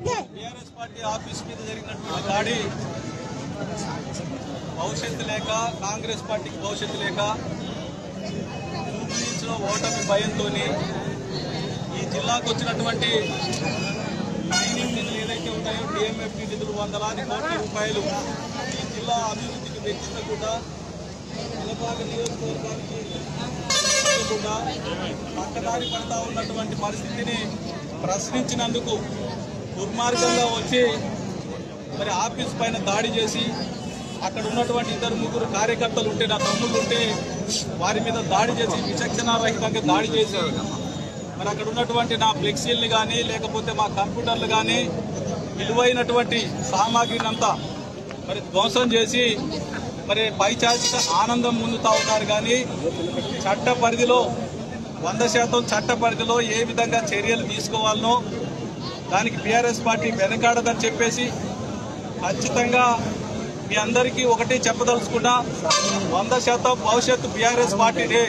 TRS party office మీద జరిగినటువంటి దాడి భవిష్యత్తు లేక కాంగ్రెస్ పార్టీకి భవిష్యత్తు లేక జూబ్లీహిల్స్లో ఓటమి భయంతో ఈ జిల్లాకు వచ్చినటువంటి మైనింగ్ నిధులు ఏదైతే ఉన్నాయో డిఎంఎఫ్టీ నిధులు వందలాది కోట్ల రూపాయలు ఈ జిల్లా అభివృద్ధికి వెచ్చించకుండా పినపాక నియోజకవర్గానికి పక్కదారి పడతా ఉన్నటువంటి పరిస్థితిని ప్రశ్నించినందుకు దుర్మార్గంగా వచ్చి మరి ఆఫీస్ పైన దాడి చేసి అక్కడ ఉన్నటువంటి ఇద్దరు ముగ్గురు కార్యకర్తలు ఉంటే నా తమ్ముళ్ళు ఉంటే వారి మీద దాడి చేసి విచక్షణారహితంగా దాడి చేసి మరి అక్కడ ఉన్నటువంటి నా ఫ్లెక్సీల్ని కానీ లేకపోతే మా కంప్యూటర్లు కానీ విలువైనటువంటి సామాగ్రిని అంతా మరి ధ్వంసం చేసి మరి పైచాచిక ఆనందం పొందుతా ఉన్నారు. కానీ చట్ట పరిధిలో 100% చట్ట పరిధిలో ఏ విధంగా చర్యలు తీసుకోవాలనో దానికి బీఆర్ఎస్ పార్టీ వెనకాడదని చెప్పేసి ఖచ్చితంగా మీ అందరికీ ఒకటి చెప్పదలుచుకున్నా 100% భవిష్యత్తు బీఆర్ఎస్ పార్టీనే.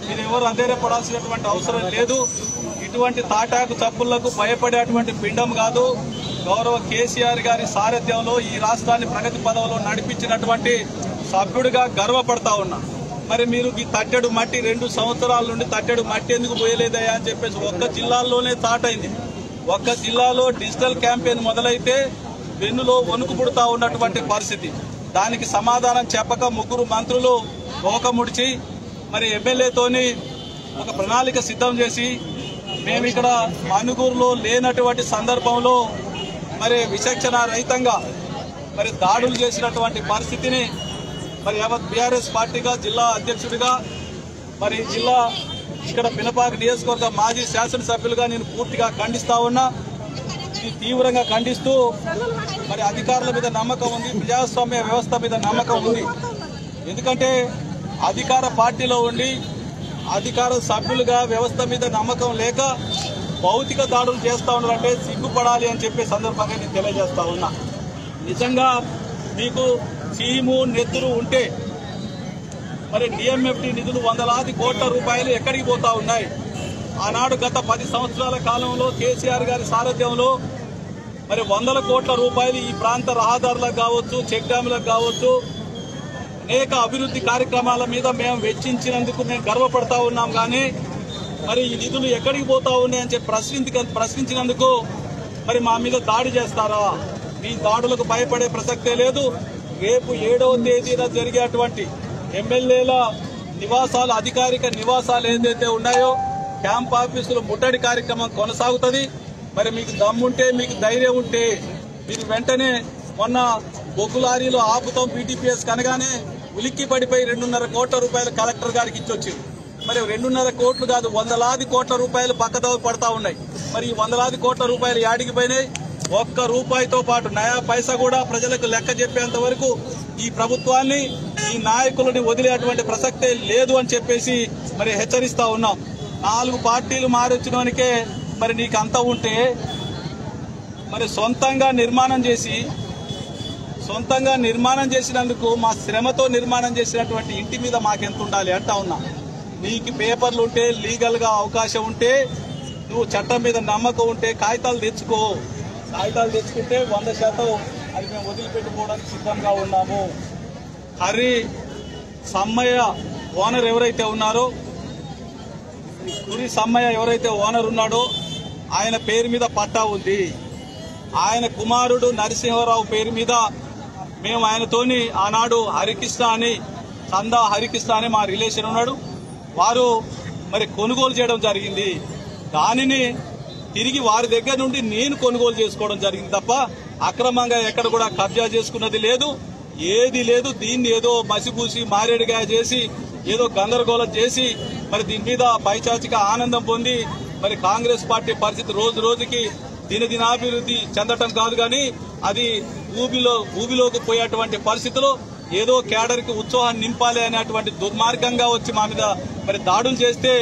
మీరు ఎవరు అధైర్యపడాల్సినటువంటి అవసరం లేదు. ఇటువంటి తాటాకు చప్పుళ్లకు భయపడేటువంటి పిండం కాదు. గౌరవ కేసీఆర్ గారి సారథ్యంలో ఈ రాష్ట్రాన్ని ప్రగతి పదవిలో నడిపించినటువంటి సభ్యుడిగా గర్వపడతా ఉన్నా. మరి మీరు ఈ తట్టెడు మట్టి 2 సంవత్సరాల నుండి తట్టెడు మట్టి ఎందుకు పోయలేదయా అని చెప్పేసి ఒక్క జిల్లాలోనే తాటైంది. ఒక్క జిల్లాలో డిజిటల్ క్యాంపెయిన్ మొదలైతే వెన్నులో వణుకు పుడతా ఉన్నటువంటి పరిస్థితి. దానికి సమాధానం చెప్పక 3 మంత్రులు మోకముడిచి మరి ఎమ్మెల్యేతోని ఒక ప్రణాళిక సిద్ధం చేసి మేము ఇక్కడ మనుగూరులో లేనటువంటి సందర్భంలో మరి విచక్షణ రహితంగా మరి దాడులు చేసినటువంటి పరిస్థితిని మరి యావత్ బీఆర్ఎస్ పార్టీగా జిల్లా అధ్యక్షుడిగా మరి జిల్లా ఇక్కడ పినపాక నియోజకవర్గ మాజీ శాసనసభ్యులుగా నేను పూర్తిగా ఖండిస్తా ఉన్నా. ఇది తీవ్రంగా ఖండిస్తూ మరి అధికారుల మీద నమ్మకం ఉంది, ప్రజాస్వామ్య వ్యవస్థ మీద నమ్మకం ఉంది. ఎందుకంటే అధికార పార్టీలో ఉండి అధికార సభ్యులుగా వ్యవస్థ మీద నమ్మకం లేక భౌతిక దాడులు చేస్తా ఉన్నారంటే సిగ్గుపడాలి అని చెప్పే సందర్భంగా నేను తెలియజేస్తా ఉన్నా. నిజంగా మీకు చీము నెత్తురు ఉంటే మరి డిఎంఎఫ్టీ నిధులు వందలాది కోట్ల రూపాయలు ఎక్కడికి పోతా ఉన్నాయి? ఆనాడు గత 10 సంవత్సరాల కాలంలో కేసీఆర్ గారి సారథ్యంలో మరి 100 కోట్ల రూపాయలు ఈ ప్రాంత రహదారులకు కావచ్చు, చెక్ డ్యాములకు కావచ్చు, అనేక అభివృద్ధి కార్యక్రమాల మీద మేము వెచ్చించినందుకు మేము గర్వపడతా ఉన్నాం. కానీ మరి ఈ నిధులు ఎక్కడికి పోతా ఉన్నాయని చెప్పి ప్రశ్నించినందుకు మరి మా మీద దాడి చేస్తారా? మీ దాడులకు భయపడే ప్రసక్తే లేదు. రేపు 7వ తేదీన జరిగేటువంటి ఎమ్మెల్యేల నివాసాలు, అధికారిక నివాసాలు ఏదైతే ఉన్నాయో క్యాంప్ ఆఫీసులు ముట్టడి కార్యక్రమం కొనసాగుతుంది. మరి మీకు దమ్ముంటే, మీకు ధైర్యం ఉంటే మీరు వెంటనే మొన్న బొగ్గు లారీలో ఆపుతాం పీటీపీఎస్ కనగానే ఉలిక్కి పడిపోయి 2.5 కోట్ల రూపాయలు కలెక్టర్ గారికి ఇచ్చొచ్చింది. మరి 2.5 కోట్లు కాదు, వందలాది కోట్ల రూపాయలు పక్కదోవ పడతా ఉన్నాయి. మరి ఈ వందలాది కోట్ల రూపాయలు యాడికి పోయినాయి? ఒక్క రూపాయితో పాటు నయా పైసా కూడా ప్రజలకు లెక్క చెప్పేంత వరకు ఈ ప్రభుత్వాన్ని, ఈ నాయకులని వదిలేటువంటి ప్రసక్తే లేదు అని చెప్పేసి మరి హెచ్చరిస్తా ఉన్నాం. 4 పార్టీలు మారొచ్చినోనికే మరి నీకు అంత ఉంటే మరి సొంతంగా నిర్మాణం చేసినందుకు మా శ్రమతో నిర్మాణం చేసినటువంటి ఇంటి మీద మాకెంత ఉండాలి అంటా ఉన్నా. నీకు పేపర్లు ఉంటే, లీగల్ గా అవకాశం ఉంటే, నువ్వు చట్టం మీద నమ్మకం ఉంటే కాగితాలు తెచ్చుకో. కాగితాలు తెచ్చుకుంటే 100% అది మేము వదిలిపెట్టుకోవడానికి సిద్ధంగా ఉన్నాము. హరి సమ్మయ్య ఓనర్ ఎవరైతే ఉన్నారో, గురి సమ్మయ్య ఎవరైతే ఓనర్ ఉన్నాడో ఆయన పేరు మీద పట్టా ఉంది. ఆయన కుమారుడు నరసింహారావు పేరు మీద మేము ఆయనతోని ఆనాడు హరికృష్ణ అని, చందా హరికృష్ణ అని మా రిలేషన్ ఉన్నాడు, వారు మరి కొనుగోలు చేయడం జరిగింది. దానిని తిరిగి వారి దగ్గర నుండి నేను కొనుగోలు చేసుకోవడం జరిగింది తప్ప అక్రమంగా ఎక్కడ కూడా కబ్జా చేసుకున్నది లేదు, ఏది లేదు. దీన్ని ఏదో మసిపూసి మారేడుగా చేసి ఏదో గందరగోళం చేసి మరి దీని మీద పైచాచిక ఆనందం పొంది మరి కాంగ్రెస్ పార్టీ పరిస్థితి రోజు రోజుకి దినదినాభివృద్ధి చెందటం కాదు, కానీ అది ఊబిలోకి పోయేటువంటి పరిస్థితిలో ఏదో కేడర్కి ఉత్సాహాన్ని నింపాలి అనేటువంటి దుర్మార్గంగా వచ్చి మా మీద మరి దాడులు చేస్తే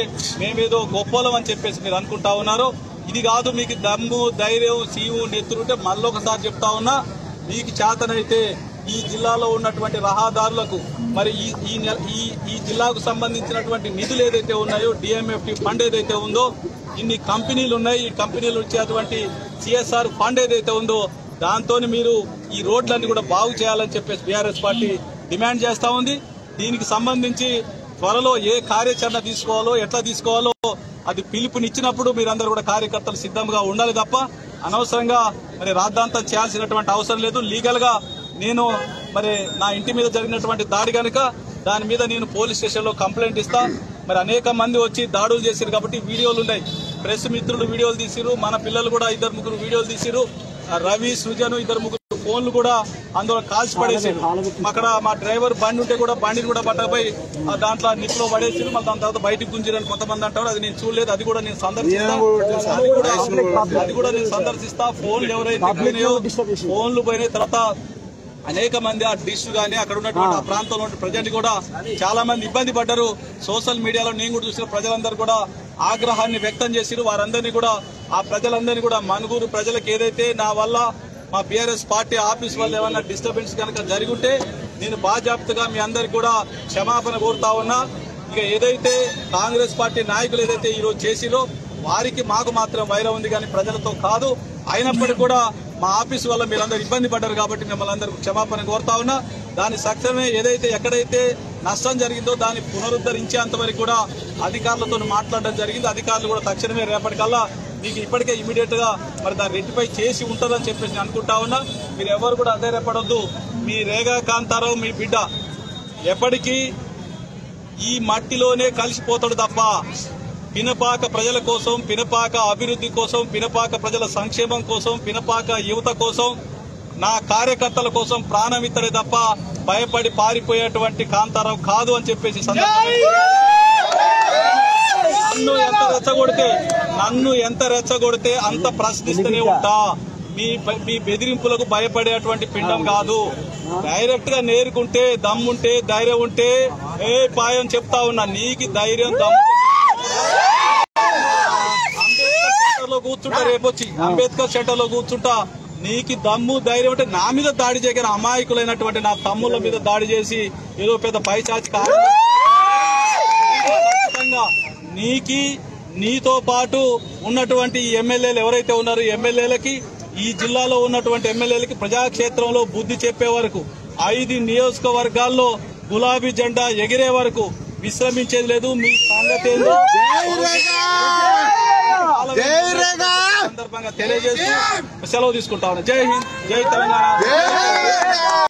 మేమేదో గొప్పలం అని చెప్పేసి మీరు అనుకుంటా ఉన్నారు. ఇది కాదు. మీకు దమ్ము, ధైర్యం, సీవు, నెత్తురుంటే మళ్ళొకసారి చెప్తా ఉన్నా, మీకు చేతనైతే ఈ జిల్లాలో ఉన్నటువంటి రహదారులకు మరి ఈ జిల్లాకు సంబంధించినటువంటి నిధులు ఏదైతే ఉన్నాయో, డిఎంఎఫ్టీ ఫండ్ ఏదైతే ఉందో, ఇన్ని కంపెనీలు ఉన్నాయి. ఈ కంపెనీలు వచ్చేటువంటి CSR ఫండ్ ఏదైతే ఉందో దాంతో మీరు ఈ రోడ్లన్నీ కూడా బాగు చేయాలని చెప్పేసి బీఆర్ఎస్ పార్టీ డిమాండ్ చేస్తా ఉంది. దీనికి సంబంధించి త్వరలో ఏ కార్యాచరణ తీసుకోవాలో ఎట్లా తీసుకోవాలో అది పిలుపునిచ్చినప్పుడు మీరందరూ కూడా కార్యకర్తలు సిద్ధంగా ఉండాలి తప్ప అనవసరంగా మరి రాద్ధాంతం చేయాల్సినటువంటి అవసరం లేదు. లీగల్ గా నేను మరి నా ఇంటి మీద జరిగినటువంటి దాడి కనుక దాని మీద నేను పోలీస్ స్టేషన్ లో కంప్లైంట్ ఇస్తా. మరి అనేక మంది వచ్చి దాడులు చేశారు కాబట్టి వీడియోలు ఉన్నాయి. ప్రెస్ మిత్రులు వీడియోలు తీసిరు, మన పిల్లలు కూడా 2-3 వీడియోలు తీసిరు. రవి, సృజను 2-3 ఫోన్లు కూడా అందులో కాల్చి పడేసారు. అక్కడ మా డ్రైవర్ బండి ఉంటే కూడా బండిని కూడా పట్టకపోయి దాంట్లో నిప్పులో పడేసారు. మళ్ళీ దాని తర్వాత బయటకు గుంజిరని కొంతమంది అంటారు. అది నేను చూడలేదు. అది కూడా నేను సందర్శిస్తా. ఫోన్లు ఎవరైతే పోయినాయో ఫోన్లు పోయిన తర్వాత అనేక మంది ఆ డిష్ గానీ అక్కడ ఉన్నటువంటి ఆ ప్రాంతంలో ప్రజలు కూడా చాలా మంది ఇబ్బంది పడ్డారు. సోషల్ మీడియాలో నేను కూడా చూసిన ప్రజలందరూ కూడా ఆగ్రహాన్ని వ్యక్తం చేసిరు. వారందరినీ కూడా ఆ ప్రజలందరినీ కూడా మనుగూరు ప్రజలకు ఏదైతే నా వల్ల మా బీఆర్ఎస్ పార్టీ ఆఫీస్ వల్ల ఏమన్నా డిస్టర్బెన్స్ కనుక జరిగుంటే నేను బాధ్యతగా మీ అందరికి కూడా క్షమాపణ కోరుతా ఉన్నా. ఇక ఏదైతే కాంగ్రెస్ పార్టీ నాయకులు ఏదైతే ఈరోజు చేసిరో వారికి మాకు మాత్రం వైరం ఉంది కానీ ప్రజలతో కాదు. అయినప్పటికీ కూడా మా ఆఫీసు వల్ల మీరందరూ ఇబ్బంది పడ్డారు కాబట్టి మిమ్మల్ని అందరూ క్షమాపణ కోరుతా ఉన్నా. దాని సక్రమే ఏదైతే ఎక్కడైతే నష్టం జరిగిందో దాన్ని పునరుద్ధరించేంత వరకు కూడా అధికారులతో మాట్లాడడం జరిగింది. అధికారులు కూడా తక్షణమే రేపటికల్లా మీకు ఇప్పటికే ఇమీడియట్ గా మరి దాన్ని రెక్టిఫై చేసి ఉంటుందని చెప్పేసి అనుకుంటా ఉన్నా. మీరు ఎవరు కూడా అధైర్యపడొద్దు. మీ రేగా కాంతారావు మీ బిడ్డ ఎప్పటికీ ఈ మట్టిలోనే కలిసిపోతాడు తప్ప పినపాక ప్రజల కోసం, పినపాక అభివృద్ధి కోసం, పినపాక ప్రజల సంక్షేమం కోసం, పినపాక యువత కోసం, నా కార్యకర్తల కోసం ప్రాణం ఇత్తడే తప్ప భయపడి పారిపోయేటువంటి కాంతారావు కాదు అని చెప్పేసి నన్ను ఎంత రెచ్చగొడితే అంత ప్రశ్నిస్తూనే ఉంటా. మీ బెదిరింపులకు భయపడేటువంటి పిండం కాదు. డైరెక్ట్ గా నేర్కుంటే దమ్ముంటే ధైర్యం ఉంటే పాయం చెప్తా ఉన్నా. నీకు ధైర్యం దమ్ము అంబేద్కర్ లో కూర్చుంటా, రేపొచ్చి అంబేద్కర్ సెంటర్ లో కూర్చుంటా. నీకు దమ్ము ధైర్యం అంటే నా మీద దాడి చేయగల అమాయకులైనటువంటి నా తమ్ముళ్ళ మీద దాడి చేసి ఏదో పెద్ద పైచాచి ఖచ్చితంగా నీతో పాటు ఉన్నటువంటి ఎమ్మెల్యేలు ఎవరైతే ఉన్నారో ఎమ్మెల్యేలకి ఈ జిల్లాలో ఉన్నటువంటి ఎమ్మెల్యేలకి ప్రజాక్షేత్రంలో బుద్ధి చెప్పే వరకు 5 నియోజకవర్గాల్లో గులాబీ జెండా ఎగిరే వరకు విశ్రమించేది లేదు. మీ సంగతి ఏందో సందర్భంగా తెలియజేస్తూ సెలవు తీసుకుంటా ఉన్నా. జై హింద్, జై తెలంగాణ.